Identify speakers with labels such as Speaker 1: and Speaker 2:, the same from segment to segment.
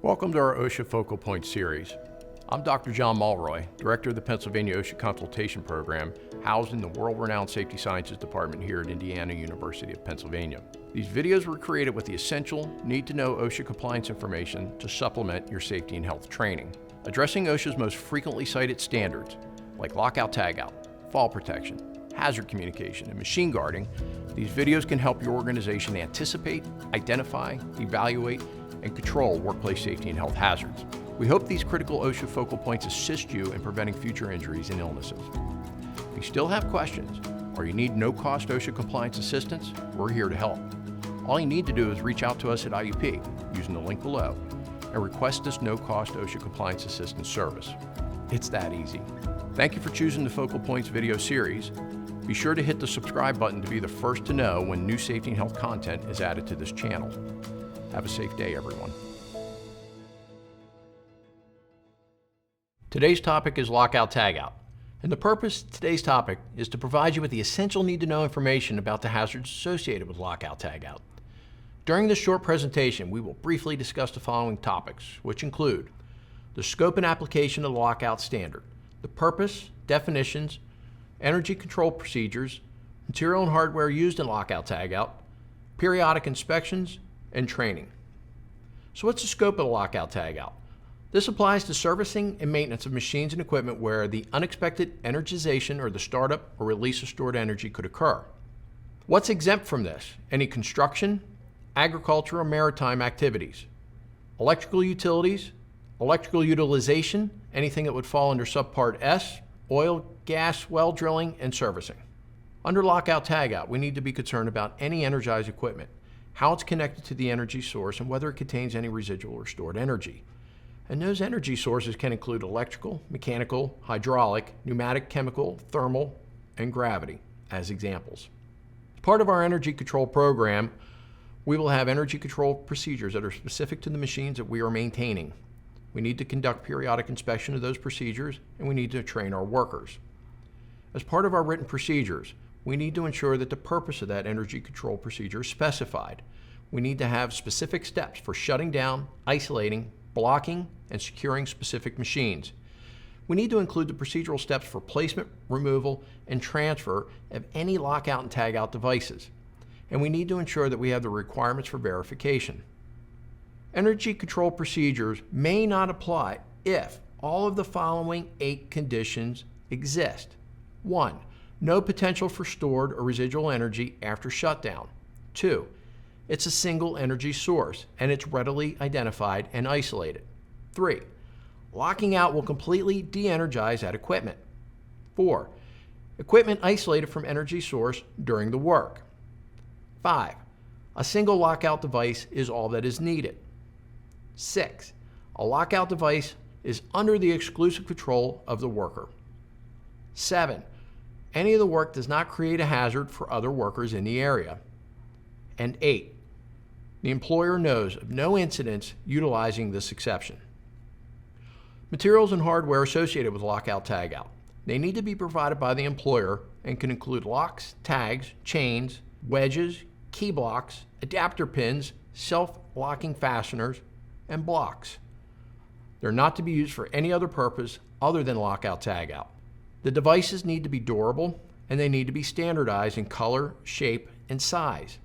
Speaker 1: Welcome to our OSHA Focal Point series. I'm Dr. John Mulroy, Director of the Pennsylvania OSHA Consultation Program, housed in the world-renowned Safety Sciences Department here at Indiana University of Pennsylvania. These videos were created with the essential, need-to-know OSHA compliance information to supplement your safety and health training. Addressing OSHA's most frequently cited standards, like lockout tagout, fall protection, hazard communication, and machine guarding, these videos can help your organization anticipate, identify, evaluate, and control workplace safety and health hazards. We hope these critical OSHA focal points assist you in preventing future injuries and illnesses. If you still have questions or you need no-cost OSHA compliance assistance, we're here to help. All you need to do is reach out to us at IUP using the link below and request this no-cost OSHA compliance assistance service. It's that easy. Thank you for choosing the Focal Points video series. Be sure to hit the subscribe button to be the first to know when new safety and health content is added to this channel. Have a safe day, everyone. Today's topic is lockout tagout, and the purpose of today's topic is to provide you with the essential need-to-know information about the hazards associated with lockout tagout. During this short presentation, we will briefly discuss the following topics, which include the scope and application of the lockout standard, the purpose, definitions, energy control procedures, material and hardware used in lockout tagout, periodic inspections, and training. So what's the scope of the lockout tagout? This applies to servicing and maintenance of machines and equipment where the unexpected energization or the startup or release of stored energy could occur. What's exempt from this? Any construction, agriculture, or maritime activities, electrical utilities, electrical utilization, anything that would fall under subpart S, oil, gas, well drilling, and servicing. Under lockout tagout, we need to be concerned about any energized equipment, how it's connected to the energy source, and whether it contains any residual or stored energy. And those energy sources can include electrical, mechanical, hydraulic, pneumatic, chemical, thermal, and gravity as examples. As part of our energy control program, we will have energy control procedures that are specific to the machines that we are maintaining. We need to conduct periodic inspection of those procedures, and we need to train our workers. As part of our written procedures, we need to ensure that the purpose of that energy control procedure is specified. We need to have specific steps for shutting down, isolating, blocking, and securing specific machines. We need to include the procedural steps for placement, removal, and transfer of any lockout and tagout devices. And we need to ensure that we have the requirements for verification. Energy control procedures may not apply if all of the following 8 conditions exist. 1. No potential for stored or residual energy after shutdown. 2. It's a single energy source and it's readily identified and isolated. 3. Locking out will completely de-energize that equipment. 4. Equipment isolated from energy source during the work. 5. A single lockout device is all that is needed. 6. A lockout device is under the exclusive control of the worker. 7. Any of the work does not create a hazard for other workers in the area. And 8. The employer knows of no incidents utilizing this exception. Materials and hardware associated with lockout tagout. They need to be provided by the employer and can include locks, tags, chains, wedges, key blocks, adapter pins, self-locking fasteners, and blocks. They're not to be used for any other purpose other than lockout tagout. The devices need to be durable and they need to be standardized in color, shape, and size.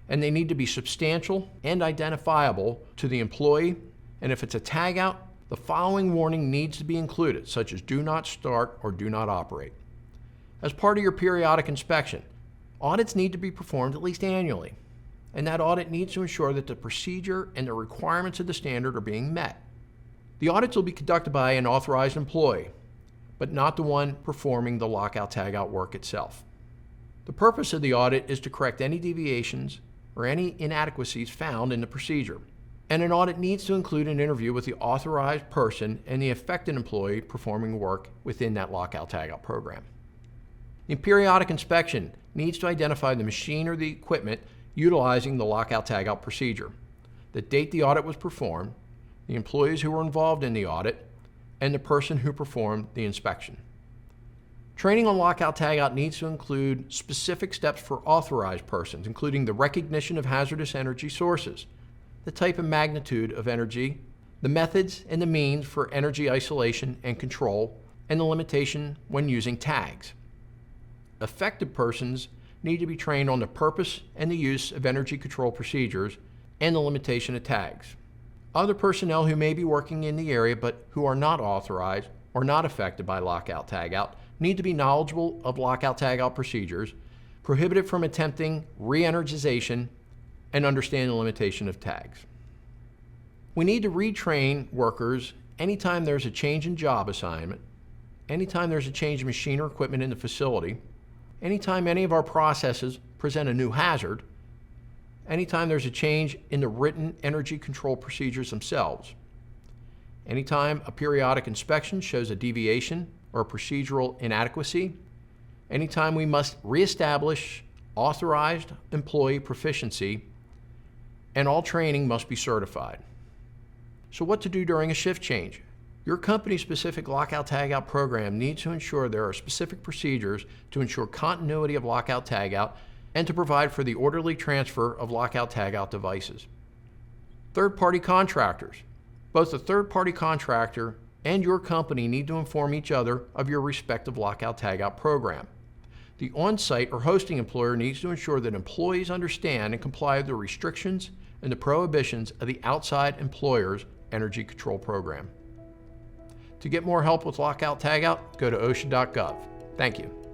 Speaker 1: And they need to be substantial and identifiable to the employee. And if it's a tagout, the following warning needs to be included, such as do not start or do not operate. As part of your periodic inspection, audits need to be performed at least annually. And that audit needs to ensure that the procedure and the requirements of the standard are being met. The audits will be conducted by an authorized employee, but not the one performing the lockout tagout work itself. The purpose of the audit is to correct any deviations or any inadequacies found in the procedure. And an audit needs to include an interview with the authorized person and the affected employee performing work within that lockout tagout program. The periodic inspection needs to identify the machine or the equipment utilizing the lockout tagout procedure, the date the audit was performed, the employees who were involved in the audit, and the person who performed the inspection. Training on lockout tagout needs to include specific steps for authorized persons, including the recognition of hazardous energy sources, the type and magnitude of energy, the methods and the means for energy isolation and control, and the limitation when using tags. Affected persons need to be trained on the purpose and the use of energy control procedures and the limitation of tags. Other personnel who may be working in the area but who are not authorized or not affected by Lockout Tagout need to be knowledgeable of Lockout Tagout procedures, prohibited from attempting re-energization, and understand the limitation of tags. We need to retrain workers anytime there's a change in job assignment, anytime there's a change in machine or equipment in the facility, anytime any of our processes present a new hazard, anytime there's a change in the written energy control procedures themselves, anytime a periodic inspection shows a deviation or a procedural inadequacy, anytime we must reestablish authorized employee proficiency, and all training must be certified. So what to do during a shift change? Your company's specific Lockout Tagout program needs to ensure there are specific procedures to ensure continuity of Lockout Tagout and to provide for the orderly transfer of Lockout Tagout devices. Third-party contractors. Both the third-party contractor and your company need to inform each other of your respective Lockout Tagout program. The on-site or hosting employer needs to ensure that employees understand and comply with the restrictions and the prohibitions of the outside employer's energy control program. To get more help with Lockout Tagout, go to OSHA.gov. Thank you.